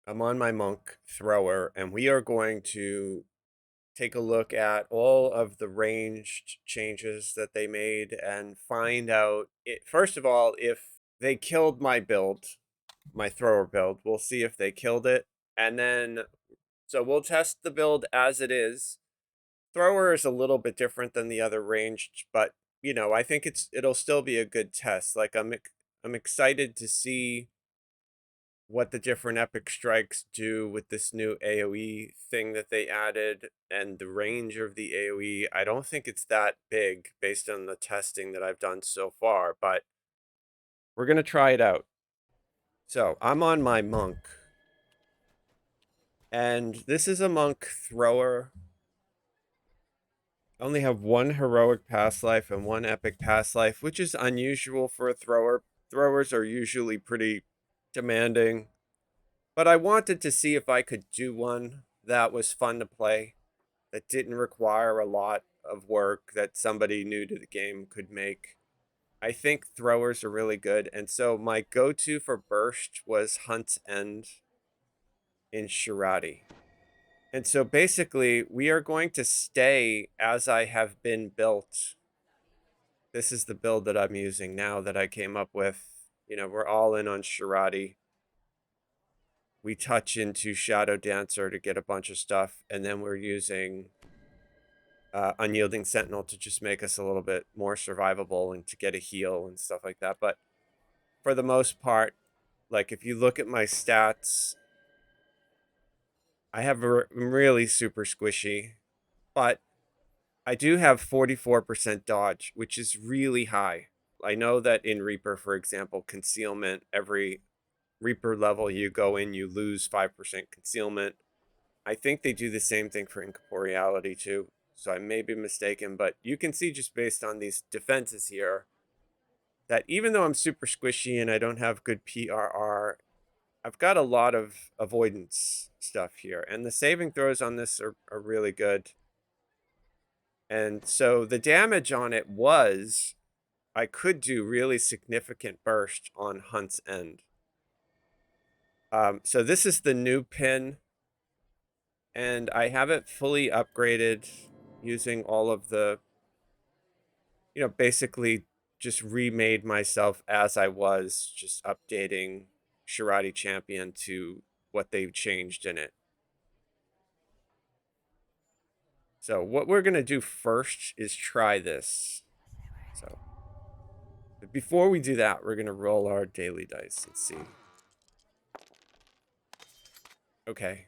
I'm on my monk thrower, and we are going to take a look at all of the ranged changes that they made and find out, first of all, if they killed my build, my thrower build. We'll see if they killed it. And then, so we'll test the build as it is. Thrower is a little bit different than the other ranged, but I think it'll still be a good test. Like I'm excited to see what the different epic strikes do with this new AoE thing that they added and the range of the AoE. I don't think it's that big based on the testing that I've done so far, but we're going to try it out. So I'm on my monk, and this is a monk thrower. I only have one heroic past life and one epic past life, which is unusual for a thrower. Throwers are usually pretty demanding. But I wanted to see if I could do one that was fun to play, that didn't require a lot of work, that somebody new to the game could make. I think throwers are really good. And so my go to for burst was Hunt's End in Shirati. And so basically, we are going to stay as I have been built. This is the build that I'm using now that I came up with. We're all in on Shirati. We touch into Shadow Dancer to get a bunch of stuff, and then we're using Unyielding Sentinel to just make us a little bit more survivable and to get a heal and stuff like that. But for the most part, like if you look at my stats, I'm really super squishy, but I do have 44% dodge, which is really high. I know that in Reaper, for example, concealment, every Reaper level you go in, you lose 5% concealment. I think they do the same thing for incorporeality too. So I may be mistaken, but you can see just based on these defenses here that even though I'm super squishy and I don't have good PRR, I've got a lot of avoidance stuff here. And the saving throws on this are really good. And so the damage on it was I could do really significant burst on Hunt's End. So this is the new pin, and I have it fully upgraded using all of the, basically just remade myself as I was, just updating Shirati Champion to what they've changed in it. So what we're going to do first is try this. So but before we do that, we're going to roll our daily dice and see. Okay,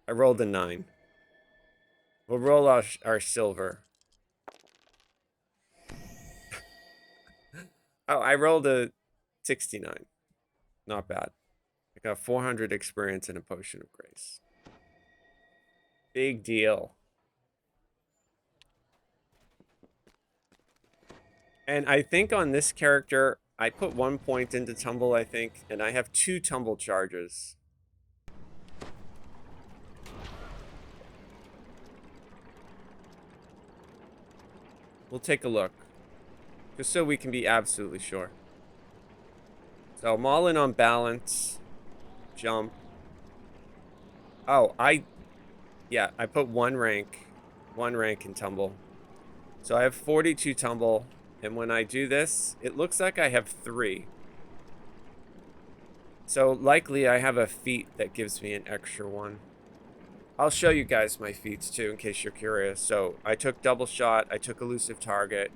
I rolled a 9. We'll roll our silver. Oh, I rolled a 69. Not bad. I got 400 experience and a potion of grace. Big deal. And I think on this character, I put 1 point into tumble, I think, and I have 2 tumble charges. We'll take a look, just so we can be absolutely sure. So I'm all in on balance, jump. Oh, I put 1 rank in tumble. So I have 42 tumble, and when I do this, it looks like I have 3. So likely I have a feat that gives me an extra 1. I'll show you guys my feats too, in case you're curious. So I took double shot, I took elusive target,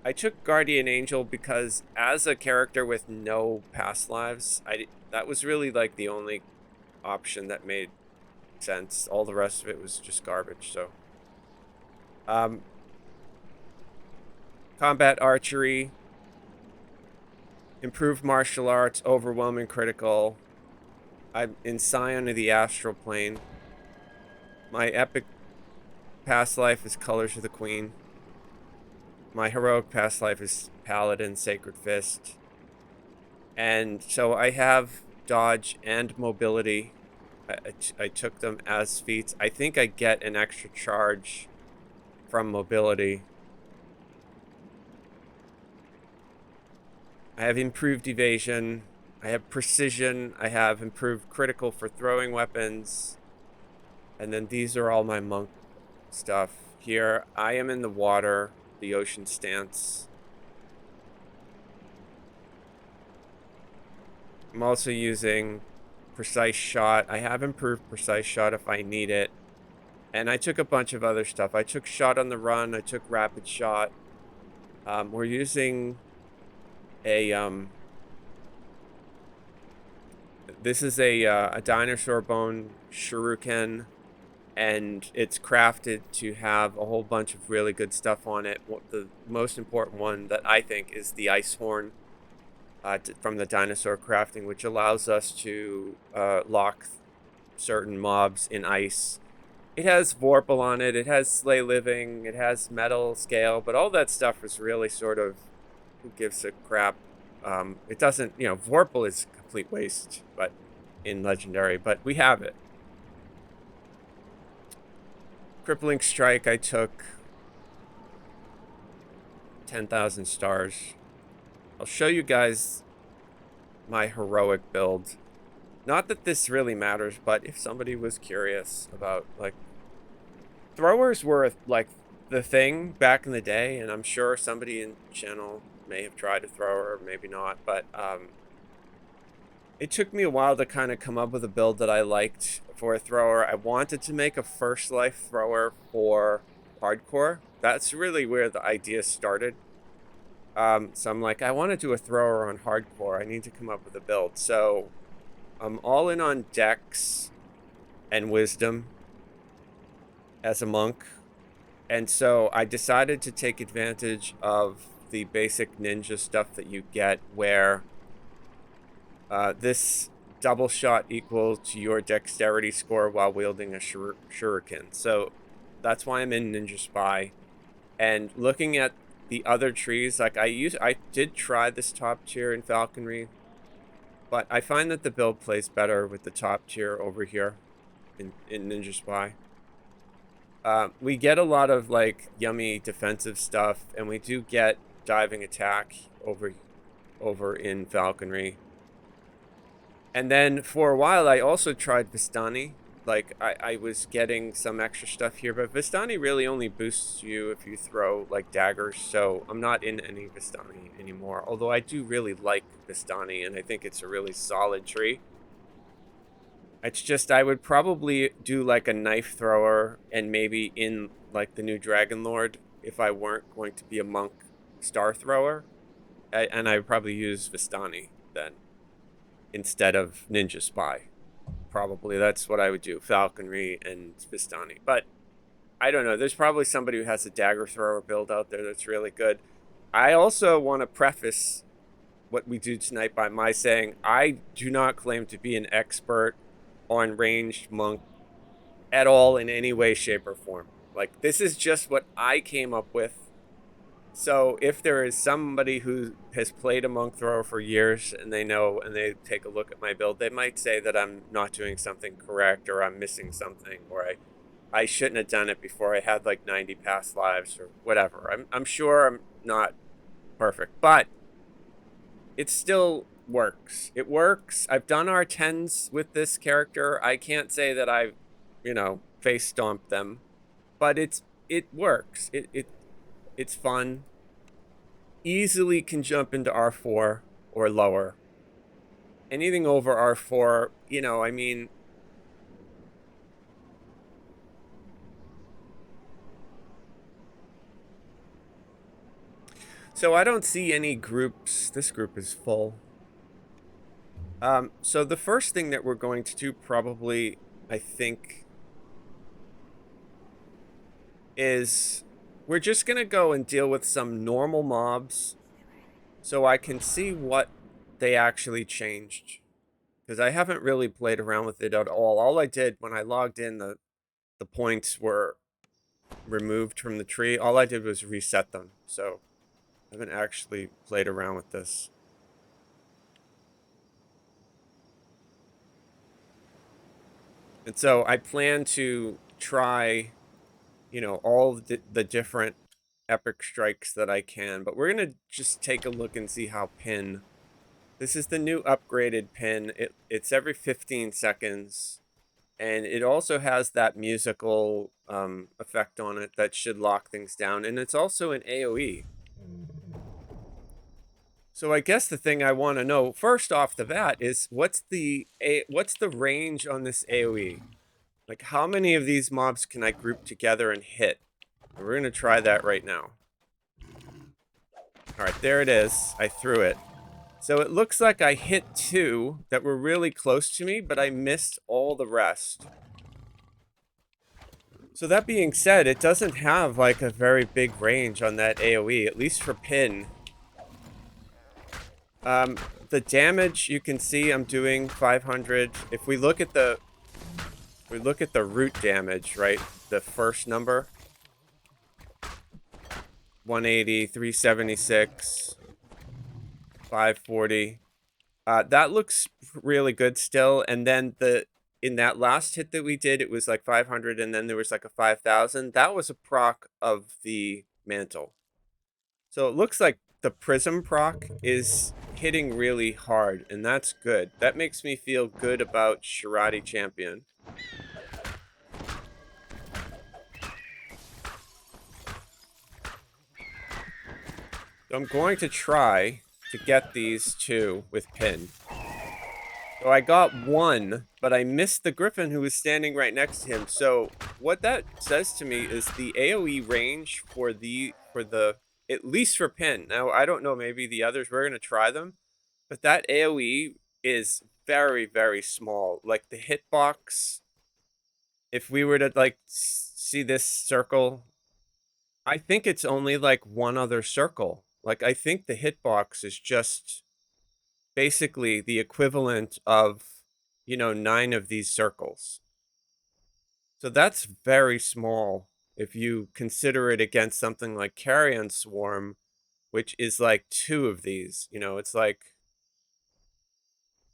I took guardian angel because as a character with no past lives, that was really like the only option that made sense. All the rest of it was just garbage. So combat archery, improved martial arts, overwhelming critical. I'm in Scion of the Astral Plane. My epic past life is Colors of the Queen. My heroic past life is Paladin, Sacred Fist. And so I have dodge and mobility. I took them as feats. I think I get an extra charge from mobility. I have improved evasion. I have precision. I have improved critical for throwing weapons. And then these are all my monk stuff. Here, I am in the water, the ocean stance. I'm also using precise shot. I have improved precise shot if I need it. And I took a bunch of other stuff. I took shot on the run. I took rapid shot. We're using a this is a dinosaur bone shuriken, and it's crafted to have a whole bunch of really good stuff on it. The most important one that I think is the ice horn from the dinosaur crafting, which allows us to lock certain mobs in ice. It has Vorpal on it, it has Slay Living, it has Metal Scale, but all that stuff is really sort of, who gives a crap? It doesn't, Vorpal is a complete waste, but in Legendary, but we have it. Crippling Strike, I took 10,000 stars. I'll show you guys my heroic build. Not that this really matters, but if somebody was curious about, like, throwers were, like, the thing back in the day, and I'm sure somebody in the channel may have tried a thrower, or maybe not, but, it took me a while to kind of come up with a build that I liked for a thrower. I wanted to make a first life thrower for hardcore. That's really where the idea started. So I'm like, I want to do a thrower on hardcore. I need to come up with a build. So I'm all in on Dex and Wisdom as a monk. And so I decided to take advantage of the basic ninja stuff that you get, where this double shot equals to your dexterity score while wielding a shuriken. So that's why I'm in Ninja Spy. And looking at the other trees, like I did try this top tier in Falconry, but I find that the build plays better with the top tier over here in Ninja Spy. We get a lot of, like, yummy defensive stuff, and we do get diving attack over in Falconry. And then for a while, I also tried Vistani. Like, I was getting some extra stuff here, but Vistani really only boosts you if you throw, like, daggers, so I'm not in any Vistani anymore. Although I do really like Vistani, and I think it's a really solid tree. It's just, I would probably do, like, a knife thrower, and maybe in, like, the new Dragon Lord, if I weren't going to be a monk star thrower. And I would probably use Vistani then, instead of Ninja Spy. Probably that's what I would do, Falconry and Vistani. But I don't know, there's probably somebody who has a dagger thrower build out there that's really good. I also want to preface what we do tonight by my saying I do not claim to be an expert on ranged monk at all in any way, shape, or form. Like, this is just what I came up with. So if there is somebody who has played a monk thrower for years and they know, and they take a look at my build, they might say that I'm not doing something correct, or I'm missing something, or I shouldn't have done it before I had like 90 past lives or whatever. I'm sure I'm not perfect, but it still works. It works. I've done R10s with this character. I can't say that I've, face stomped them, but it works. It's fun. Easily can jump into R4 or lower. Anything over R4, I mean, so I don't see any groups. This group is full. So the first thing that we're going to do, probably, I think, is we're just going to go and deal with some normal mobs so I can see what they actually changed. Because I haven't really played around with it at all. All I did when I logged in, the points were removed from the tree. All I did was reset them. So I haven't actually played around with this. And so I plan to try, all the different epic strikes that I can. But we're going to just take a look and see how Pin This is the new upgraded pin. It's every 15 seconds. And it also has that musical effect on it that should lock things down. And it's also an AoE. So I guess the thing I want to know first off the bat is what's the range on this AoE? Like how many of these mobs can I group together and hit? And we're going to try that right now. All right, there it is. I threw it. So it looks like I hit 2 that were really close to me, but I missed all the rest. So that being said, it doesn't have like a very big range on that AoE, at least for pin. The damage you can see I'm doing 500. If we look at the root damage, right? The first number 180, 376, 540. That looks really good still. And then in that last hit that we did, it was like 500, and then there was like a 5,000. That was a proc of the mantle. So it looks like the prism proc is hitting really hard, and that's good. That makes me feel good about Shirati Champion. So I'm going to try to get these 2 with pin. So I got 1, but I missed the griffin who was standing right next to him. So what that says to me is the AoE range for the at least for pin. Now I don't know, maybe the others, we're gonna try them, but that AoE is very, very small. Like the hitbox, if we were to like see this circle, I think it's only like one other circle. Like I think the hitbox is just basically the equivalent of, 9 of these circles. So that's very small if you consider it against something like Carrion Swarm, which is like 2 of these. It's like,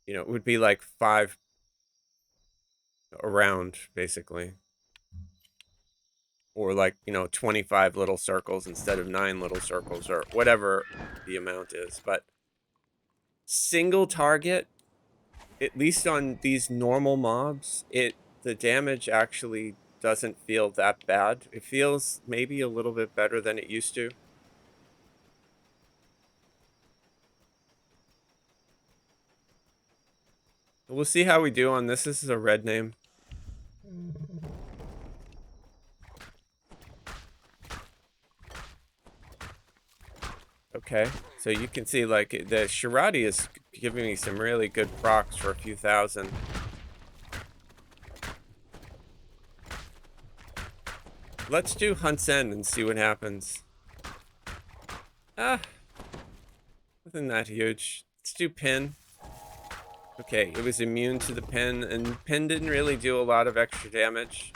it would be like 5 around, basically. Or like, 25 little circles instead of 9 little circles, or whatever the amount is. But single target, at least on these normal mobs, the damage actually doesn't feel that bad. It feels maybe a little bit better than it used to. We'll see how we do on this. This is a red name. Okay, so you can see like the Shirati is giving me some really good procs for a few thousand. Let's do Hunt's End and see what happens. Nothing that huge. Let's do Pin. Okay, it was immune to the Pin, and Pin didn't really do a lot of extra damage.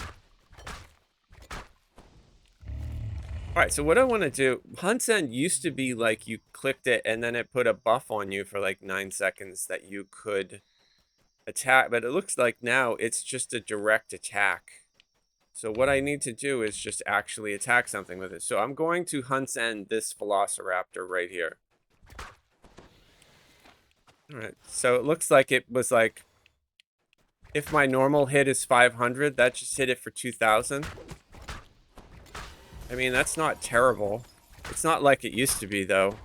Alright, so what I want to do, Hunt's End used to be like you clicked it and then it put a buff on you for like 9 seconds that you could attack, but it looks like now it's just a direct attack. So what I need to do is just actually attack something with it. So I'm going to Hunt's End this Velociraptor right here. Alright, so it looks like it was like, if my normal hit is 500, that just hit it for 2,000. I mean, that's not terrible. It's not like it used to be, though.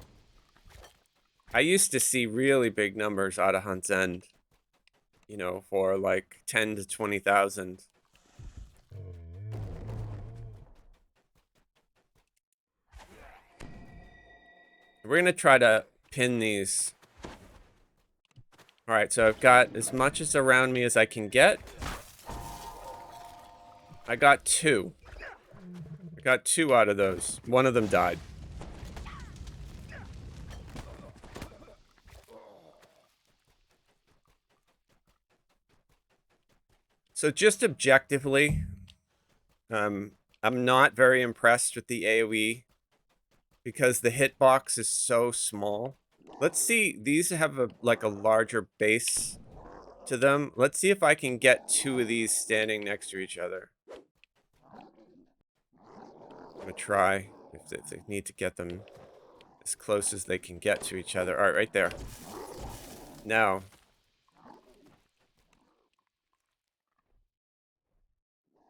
I used to see really big numbers out of Hunt's End, for like 10 to 20,000. We're going to try to pin these. All right, so I've got as much as around me as I can get. I got 2. I got 2 out of those. One of them died. So just objectively, I'm not very impressed with the AoE because the hitbox is so small. Let's see, these have a larger base to them. Let's see if I can get 2 of these standing next to each other. I'm gonna try if they need to get them as close as they can get to each other. All right, right there. No.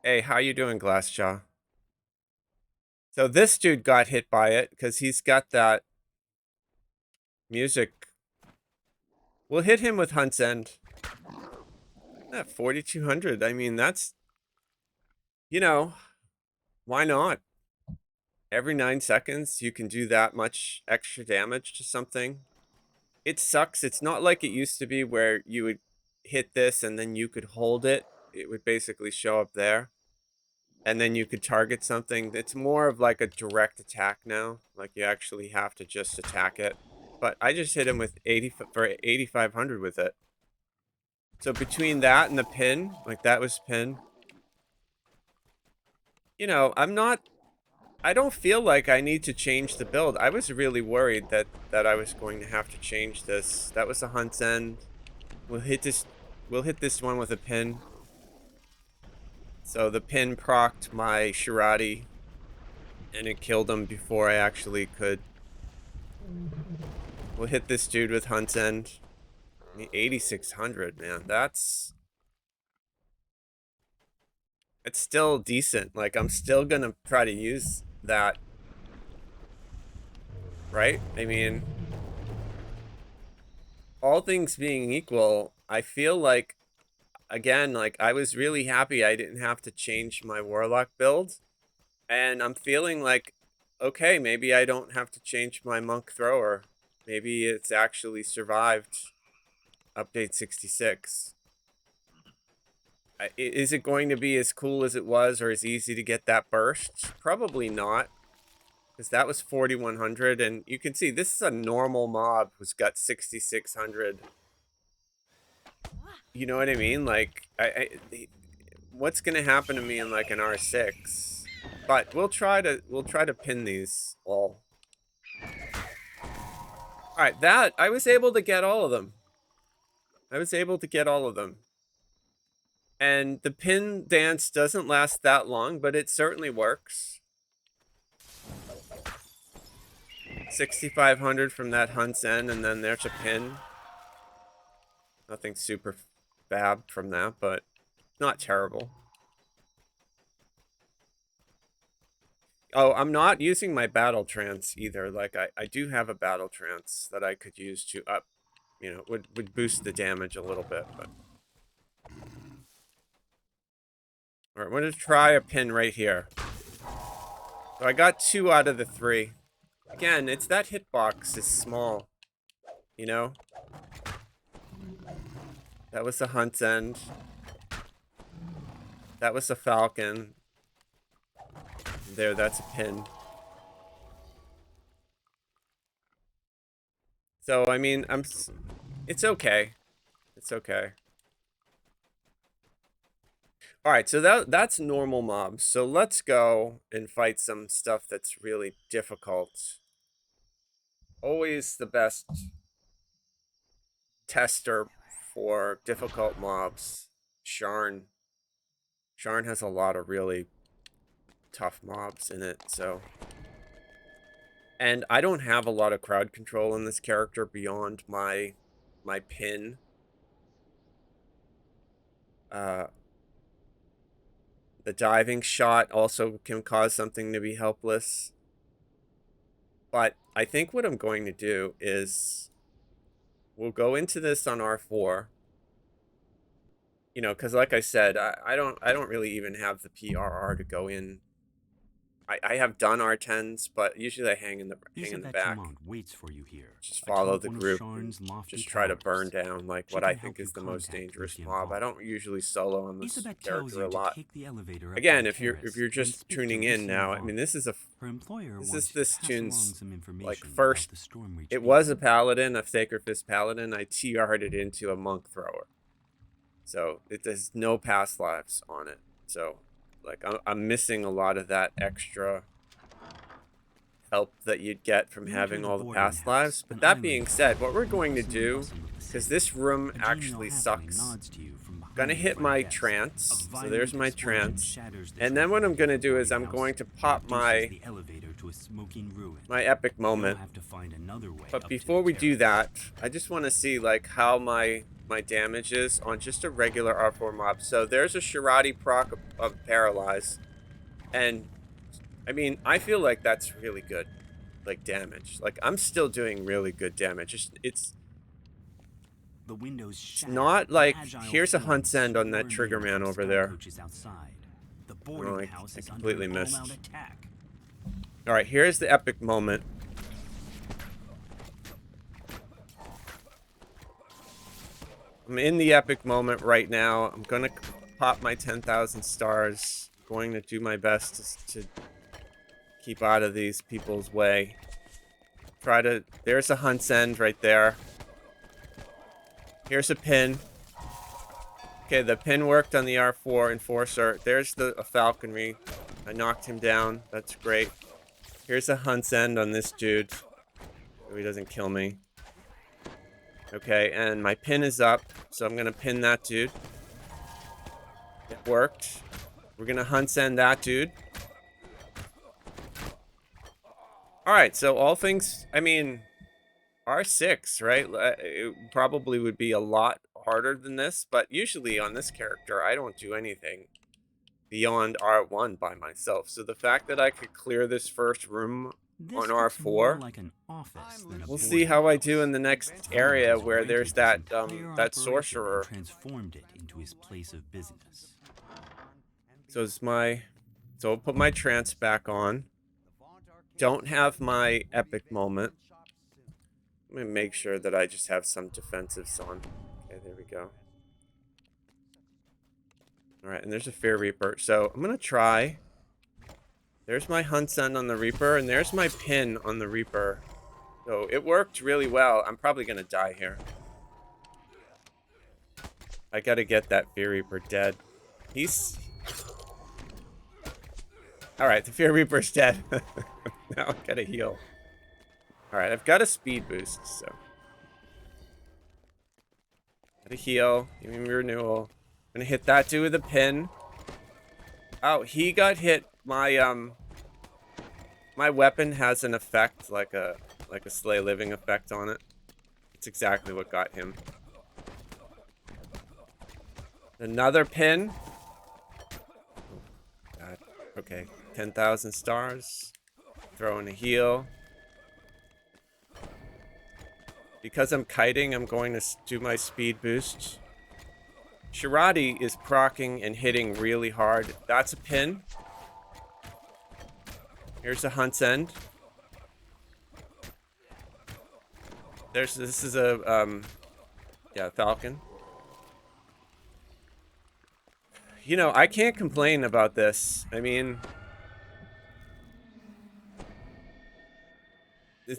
Hey, how you doing, Glassjaw? So this dude got hit by it because he's got that music. We'll hit him with Hunt's End. 4,200. I mean, that's, you know, why not? Every 9 seconds, you can do that much extra damage to something. It sucks. It's not like it used to be where you would hit this and then you could hold it. It would basically show up there. And then you could target something. It's more of like a direct attack now. Like you actually have to just attack it. But I just hit him with 80 for 8,500 with it. So between that and the pin, like that was pin. You know, I don't feel like I need to change the build. I was really worried that I was going to have to change this. That was a Hunt's End. We'll hit this one with a pin. So the pin procced my Shirati, and it killed him before I actually could. We'll hit this dude with Hunt's End. 8,600, man. It's still decent. Like, I'm still gonna try to use that. Right? I mean, all things being equal, I feel like, again, like, I was really happy I didn't have to change my Warlock build. And I'm feeling like, okay, maybe I don't have to change my Monk Thrower. Maybe it's actually survived update 66. Is it going to be as cool as it was or as easy to get that burst? Probably not. Because that was 4,100. And you can see this is a normal mob who's got 6,600. You know what I mean? Like, what's going to happen to me in like an R6? But we'll try to pin these all. Alright, that, I was able to get all of them. And the pin dance doesn't last that long, but it certainly works. 6,500 from that Hunt's End, and then there's a pin. Nothing super fab from that, but not terrible. Oh, I'm not using my battle trance either. Like, I do have a battle trance that I could use to up, you know, would boost the damage a little bit, but. Alright, I'm gonna try a pin right here. So I got 2 out of the 3. Again, it's that hitbox is small. You know? That was the Hunt's End. That was the Falcon. There, that's a pin. So, I mean, it's okay. It's okay. Alright, so that's normal mobs. So let's go and fight some stuff that's really difficult. Always the best tester for difficult mobs. Sharn. Sharn has a lot of really tough mobs in it, so. And I don't have a lot of crowd control in this character beyond my pin. The diving shot also can cause something to be helpless. But I think what I'm going to do is we'll go into this on R4. You know, because like I said, I don't really even have the PRR to go in. I have done R10s, but usually I hang in the back. Waits for you here. Just follow the group. Just try to burn down like what I think is the most dangerous mob. I don't usually solo on this character a lot. Again, if you're just tuning in now, I mean this is this tune's like first. It was a paladin, a Sacred Fist paladin. I TR'd it into a monk thrower, so it has no past lives on it. So. Like, I'm missing a lot of that extra help that you'd get from having all the past lives. But that being said, what we're going to do, because this room actually sucks, I'm gonna hit my trance. So there's my trance. And then what I'm gonna do is I'm going to pop my to a smoking ruin. my epic You'll moment. have to find another way But up before to we the do terrace. that, I just want to see like how my damage is on just a regular R4 mob. So there's a Shirati proc of Paralyze. And I mean, I feel like that's really good, like damage. Like I'm still doing really good damage. The windows It's shatter, not and like agile here's a hunt forms send on that swarm trigger in man from over scout there. coaches outside. The Oh, boarding I house is under completely an missed. all-out attack. All right, here's the epic moment. I'm in the epic moment right now. I'm gonna pop my 10,000 stars. Going to do my best to keep out of these people's way. There's a hunt's end right there. Here's a pin. Okay, the pin worked on the R4 Enforcer. There's a falconry. I knocked him down. That's great. Here's a hunt's end on this dude. So he doesn't kill me. Okay, and my pin is up. So I'm going to pin that dude. It worked. We're going to hunt's end that dude. Alright, so all things... I mean... R6, right? It probably would be a lot harder than this, but usually on this character, I don't do anything beyond R1 by myself. So the fact that I could clear this first room on R4, Like an office than a we'll see how I do in the next area Has where rented there's this that entire that operation sorcerer. and transformed it into his place of business. So I'll put my trance back on. Don't have my epic moment. I'm gonna make sure that I just have some defensives on. Okay, there we go. Alright, and there's a Fear Reaper. So I'm gonna try. There's my Hunt's End on the Reaper, and there's my pin on the Reaper. So it worked really well. I'm probably gonna die here. I gotta get that Fear Reaper dead. He's... Alright, the Fear Reaper's dead. Now I gotta heal. Alright, I've got a speed boost, so... Gotta heal. Give me renewal. I'm gonna hit that dude with a pin. Oh, he got hit. My weapon has an effect, like a Slay Living effect on it. It's exactly what got him. Another pin. Oh, God. Okay, 10,000 stars. Throw in a heal. Because I'm kiting, I'm going to do my speed boost. Shirati is proccing and hitting really hard. That's a pin. Here's a Hunt's End. This is a, yeah, Falcon. You know, I can't complain about this. I mean...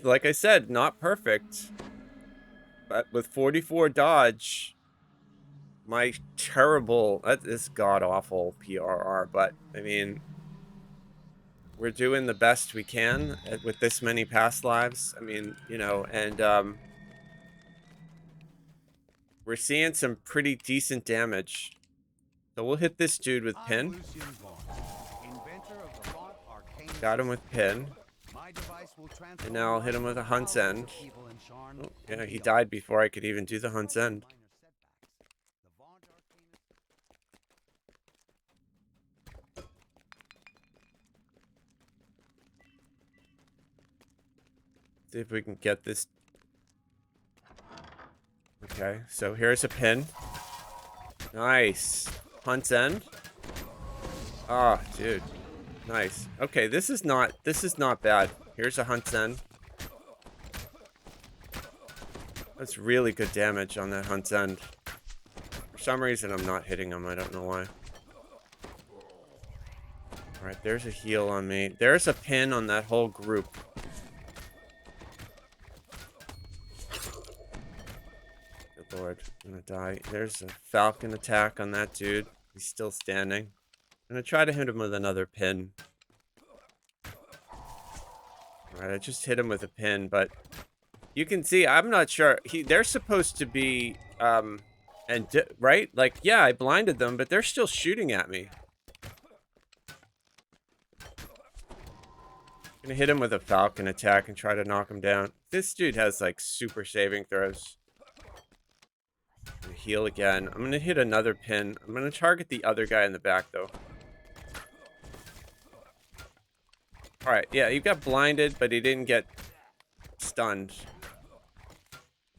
Like I said, not perfect. But with 44 dodge... My terrible... That is god-awful PRR, but, I mean... We're doing the best we can with this many past lives. I mean, you know, and, we're seeing some pretty decent damage. So we'll hit this dude with pin. Got him with pin. And now I'll hit him with a Hunt's End. Oh, yeah, he died before I could even do the Hunt's End. See if we can get this. Okay, so here's a pin. Nice. Hunt's End. Ah, oh, dude. Nice. Okay, this is not bad. Here's a Hunt's End. That's really good damage on that Hunt's End. For some reason, I'm not hitting him. I don't know why. Alright, there's a heal on me. There's a pin on that whole group. Good lord. I'm gonna die. There's a Falcon attack on that dude. He's still standing. I'm gonna try to hit him with another pin. Alright, I just hit him with a pin, but... You can see, I'm not sure. They're supposed to be, right? Like, yeah, I blinded them, but they're still shooting at me. Gonna hit him with a falcon attack and try to knock him down. This dude has like super saving throws. Gonna heal again. I'm gonna hit another pin. I'm gonna target the other guy in the back though. Alright, yeah, he got blinded, but he didn't get stunned.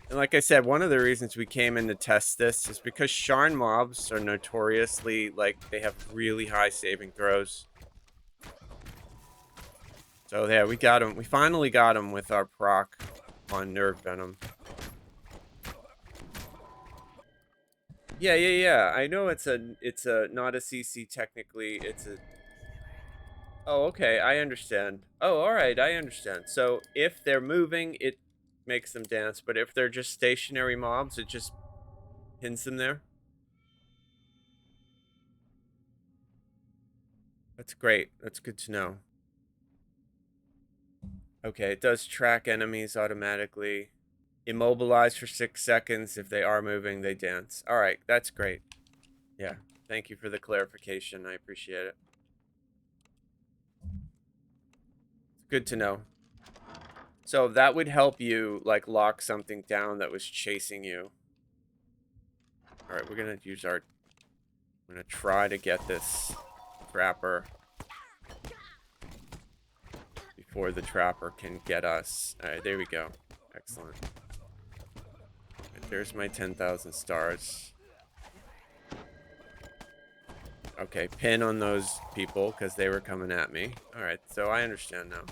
And like I said, one of the reasons we came in to test this is because Sharn mobs are notoriously, like, they have really high saving throws. So yeah, we got him. We finally got him with our proc on Nerve Venom. Yeah. I know it's a not a CC technically. It's a. Oh, okay. I understand. Oh, all right. I understand. So if they're moving, it makes them dance. But if they're just stationary mobs, it just pins them there. That's great. That's good to know. Okay, it does track enemies automatically. Immobilize for 6 seconds. If they are moving, they dance. All right, that's great. Yeah, thank you for the clarification. I appreciate it. It's good to know. So that would help you, like, lock something down that was chasing you. All right, we're going to use our... I'm going to try to get this trapper before the trapper can get us. All right, there we go. Excellent. Right, there's my 10,000 stars. Okay, pin on those people because they were coming at me. All right, so I understand now.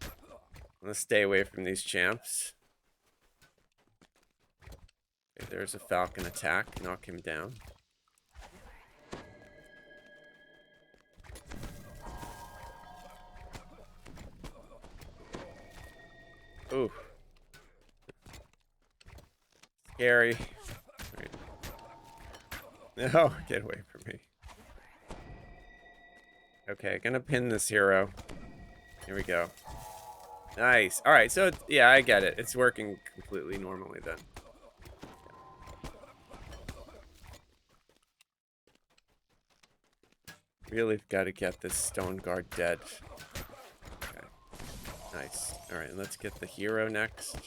I'm gonna stay away from these champs. Okay, there's a falcon attack. Knock him down. Ooh. Scary. Right. No, get away from me. Okay, gonna pin this hero. Here we go. Nice. All right, so yeah, I get it. It's working completely normally then. Really got to get this stone guard dead. Okay. Nice. All right, let's get the hero next.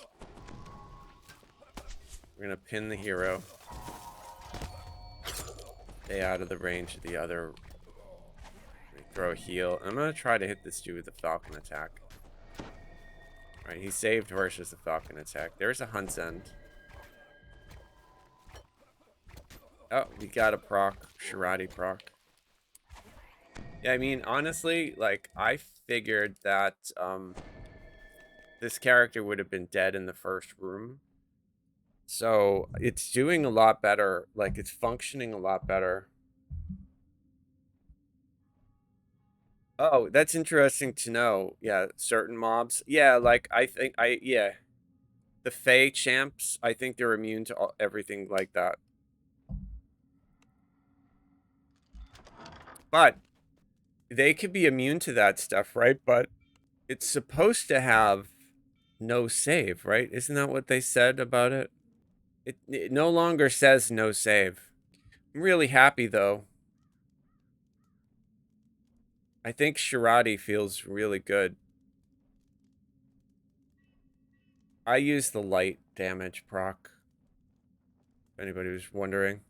We're gonna pin the hero. Stay out of the range of the other. Throw a heal. I'm gonna try to hit this dude with the falcon attack. Alright, he saved versus the falcon attack. There's a Hunt's End. Oh, we got a proc. Shirati proc. Yeah, I mean, honestly, like, I figured that this character would have been dead in the first room. So it's doing a lot better. Like, it's functioning a lot better. Oh, that's interesting to know. Yeah, certain mobs. Yeah, like, yeah. The Fey champs, I think they're immune to everything like that. But they could be immune to that stuff, right? But it's supposed to have no save, right? Isn't that what they said about it? It no longer says no save. I'm really happy, though. I think Shirati feels really good. I use the light damage proc. If anybody was wondering.